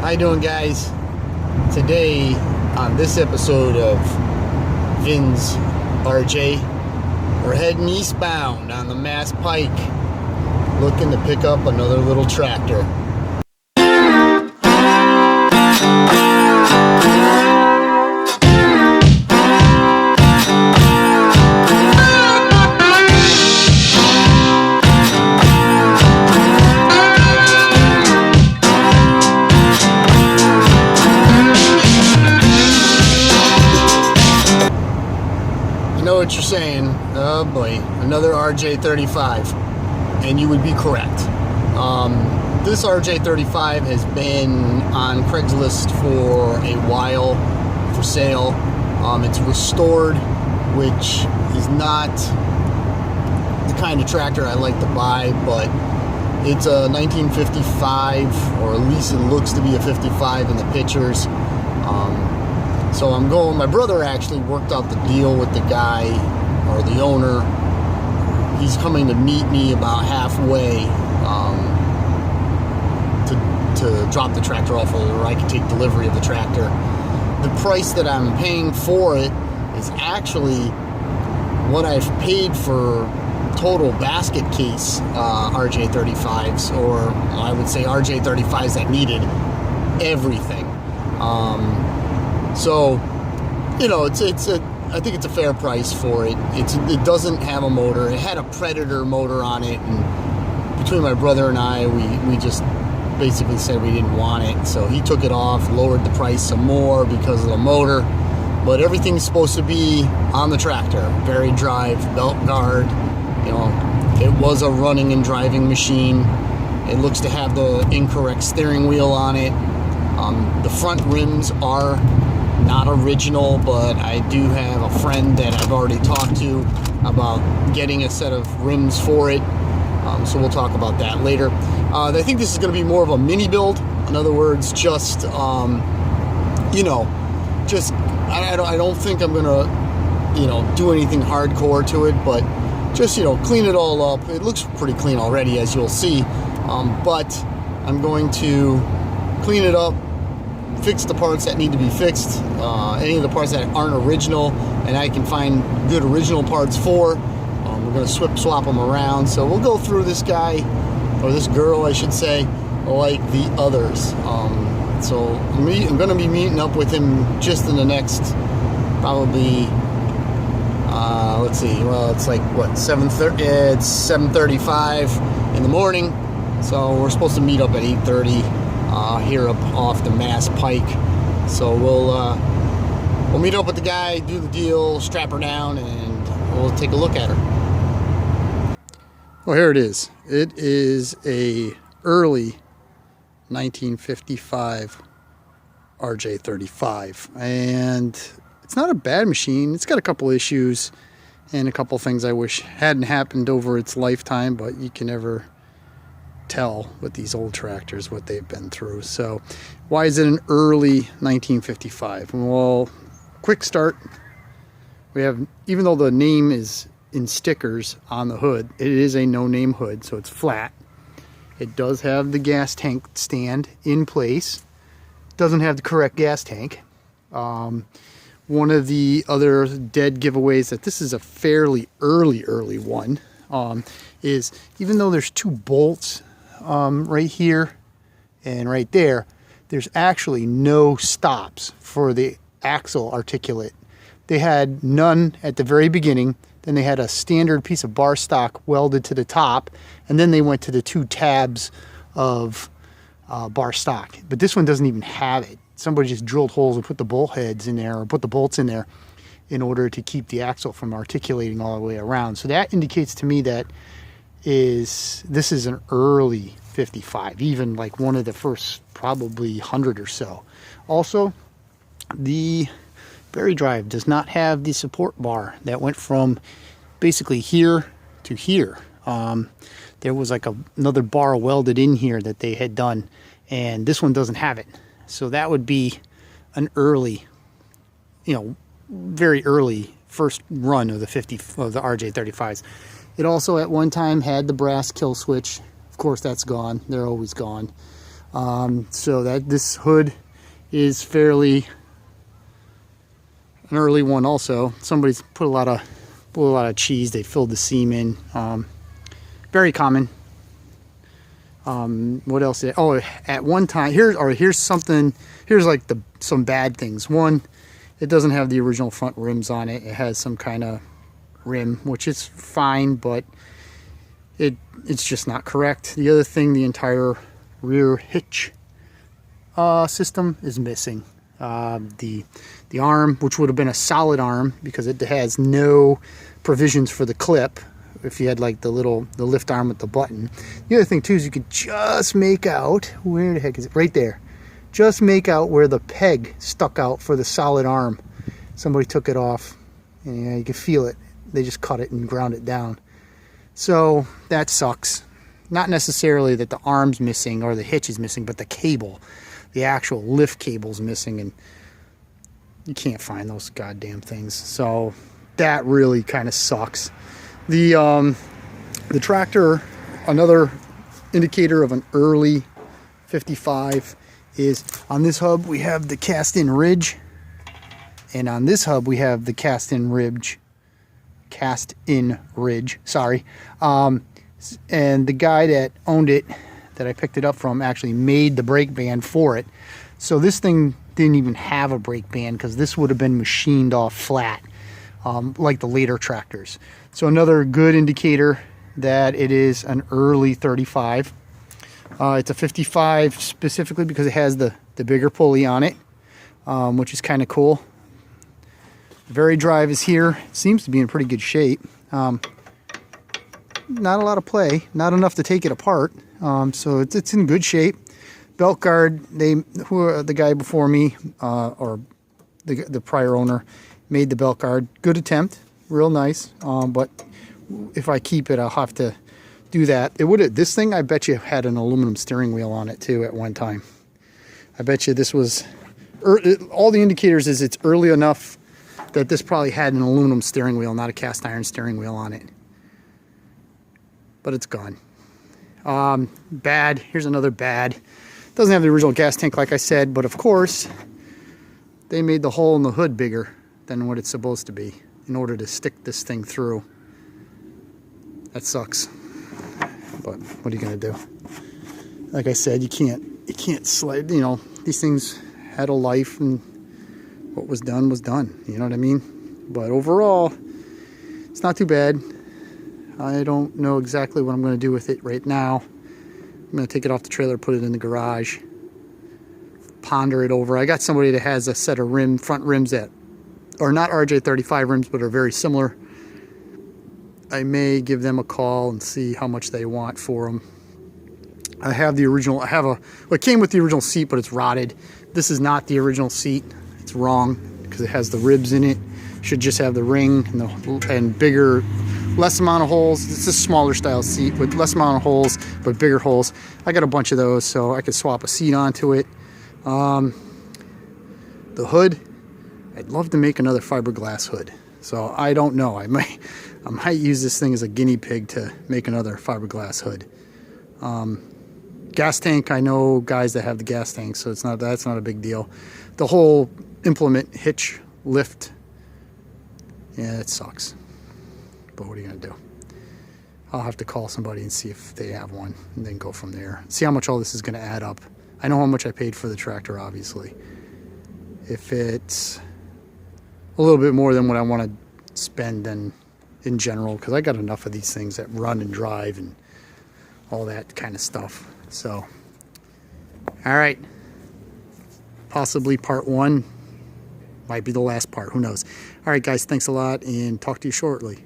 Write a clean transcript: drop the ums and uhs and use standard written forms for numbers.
How you doing, guys? Today on this episode of Vin's RJ, we're heading eastbound on the Mass Pike, looking to pick up another little tractor. Know what you're saying. Oh boy, another RJ35, and you would be correct. This RJ35 has been on Craigslist for a while for sale. It's restored, which is not the kind of tractor I like to buy, but it's a 1955, or at least it looks to be a 55 in the pictures. So I'm going, my brother actually worked out the deal with the guy, or the owner. He's coming to meet me about halfway to drop the tractor off, or I can take delivery of the tractor. The price that I'm paying for it is actually what I've paid for total basket case RJ35s, or I would say RJ35s that needed everything. So, you know, I think it's a fair price for it. It doesn't have a motor. It had a Predator motor on it, and between my brother and I, we just basically said we didn't want it. So he took it off, lowered the price some more because of the motor. But everything's supposed to be on the tractor. Varied drive, belt guard. You know, it was a running and driving machine. It looks to have the incorrect steering wheel on it. The front rims are not original, but I do have a friend that I've already talked to about getting a set of rims for it. So we'll talk about that later. I think this is going to be more of a mini build. In other words, just you know, just I don't think I'm gonna, you know, do anything hardcore to it, but just, you know, clean it all up. It looks pretty clean already, as you'll see, but I'm going to clean it up, fix the parts that need to be fixed, any of the parts that aren't original and I can find good original parts for. We're going to swap them around, so we'll go through this guy, or this girl I should say, like the others. So I'm going to be meeting up with him just in the next probably let's see, well, it's like what, 7:30, it's 7:35 in the morning, so we're supposed to meet up at 8:30 here up off the Mass Pike. So we'll meet up with the guy, do the deal, strap her down, and we'll take a look at her. Well, here it is. It is a early 1955 RJ35, and it's not a bad machine. It's got a couple issues and a couple things I wish hadn't happened over its lifetime, but you can never tell with these old tractors what they've been through. So why is it an early 1955? Well, quick start. We have, even though the name is in stickers on the hood, it is a no-name hood, so it's flat. It does have the gas tank stand in place. It doesn't have the correct gas tank. One of the other dead giveaways that this is a fairly early one is, even though there's two bolts right here and right there, there's actually no stops for the axle articulate. They had none at the very beginning. Then they had a standard piece of bar stock welded to the top, and then they went to the two tabs of bar stock. But this one doesn't even have it. Somebody just drilled holes and put the bolt heads in there, or put the bolts in there, in order to keep the axle from articulating all the way around. So that indicates to me that this is an early 55, even like one of the first probably 100 or so. Also, the Berry drive does not have the support bar that went from basically here to here. There was like another bar welded in here that they had done, and this one doesn't have it. So that would be an early, you know, very early first run of the RJ35s. It also at one time had the brass kill switch. Of course, that's gone. They're always gone. So that this hood is fairly an early one also. Somebody's put a lot of cheese. They filled the seam in. Very common. What else? Oh, at one time, here's something. Here's like some bad things. One, it doesn't have the original front rims on it. It has some kind of rim, which is fine, but it's just not correct. The other thing, the entire rear hitch system is missing. The arm, which would have been a solid arm because it has no provisions for the clip. If you had like the lift arm with the button. The other thing too is you could just make out, where the heck is it? Right there. Just make out where the peg stuck out for the solid arm. Somebody took it off, and yeah, you can feel it. They just cut it and ground it down. So that sucks. Not necessarily that the arm's missing or the hitch is missing, but the cable, the actual lift cable's missing, and you can't find those goddamn things. So that really kind of sucks. The tractor, another indicator of an early 55 is on this hub we have the cast-in ridge, and on this hub we have the cast-in ridge. Sorry. And the guy that owned it, that I picked it up from, actually made the brake band for it. So this thing didn't even have a brake band because this would have been machined off flat, like the later tractors. So another good indicator that it is an early 35. It's a 55 specifically because it has the bigger pulley on it, which is kind of cool. Very drive is here. It seems to be in pretty good shape. Not a lot of play, not enough to take it apart. So it's in good shape. Belt guard, the guy before me, or the prior owner, made the belt guard. Good attempt, real nice. But if I keep it, I'll have to do that. This thing, I bet you, had an aluminum steering wheel on it too at one time. I bet you this was, all the indicators is it's early enough that this probably had an aluminum steering wheel, not a cast iron steering wheel on it. But it's gone. Bad. Here's another bad. Doesn't have the original gas tank, like I said, but of course, they made the hole in the hood bigger than what it's supposed to be in order to stick this thing through. That sucks. But what are you gonna do? Like I said, you can't slide. You know, these things had a life, and what was done was done. You know what I mean? But overall, it's not too bad. I don't know exactly what I'm going to do with it right now. I'm going to take it off the trailer, put it in the garage, ponder it over. I got somebody that has a set of front rims that are not RJ35 rims, but are very similar. I may give them a call and see how much they want for them. I have the original, well, it came with the original seat, but it's rotted. This is not the original seat. It's wrong because it has the ribs in it. Should just have the ring and bigger, less amount of holes. It's a smaller style seat with less amount of holes, but bigger holes. I got a bunch of those, so I could swap a seat onto it. The hood, I'd love to make another fiberglass hood. So I don't know. I might use this thing as a guinea pig to make another fiberglass hood. Gas tank, I know guys that have the gas tank, so that's not a big deal. The whole implement, hitch, lift, yeah, it sucks. But what are you gonna do? I'll have to call somebody and see if they have one, and then go from there. See how much all this is gonna add up. I know how much I paid for the tractor, obviously. If it's a little bit more than what I want to spend then in general, because I got enough of these things that run and drive and all that kind of stuff. So, all right. Possibly part 1 might be the last part. Who knows? All right, guys, thanks a lot, and talk to you shortly.